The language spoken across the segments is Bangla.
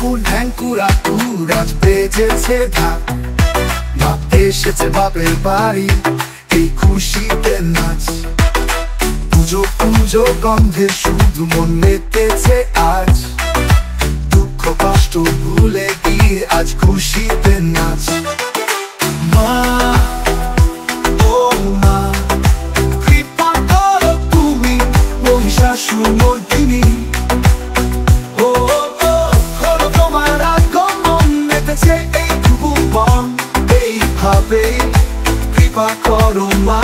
ঢ্যাঙ্কুরা কুরাজ বেজেছে ঢাক, মা এসেছে বাপের বাড়ি, এই খুশিতে নাচ। পুজো পুজো গন্ধে শুধু মন মেতেছে আজ, দুঃখ কষ্ট ভুলে গিয়ে আজ খুশিতে নাচ। মা ও মা, কৃপা করো তুমি মহিষাসুর মর্দিনী। ও করো তোমার আগমন, মেতেছে এই ভুবন, এইভাবে কৃপা করো মা।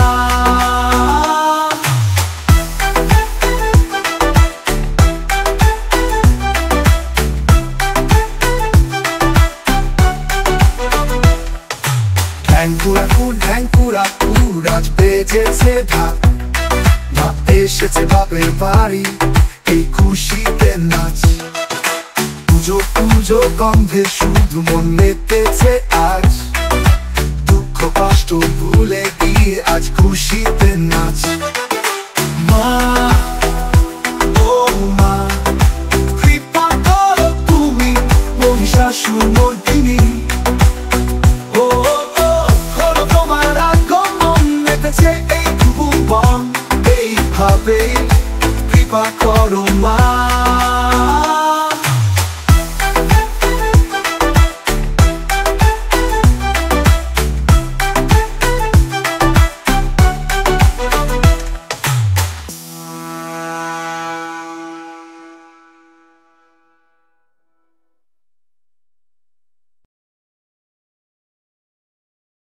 ঢ্যাঙ্কুরা কুরাজ বেজেছে ঢাক, মা এসেছে বাপের বাড়ি, এই খুশিতে নাচ। পুজো পুজো গন্ধে শুধু মন মেতেছে আজ,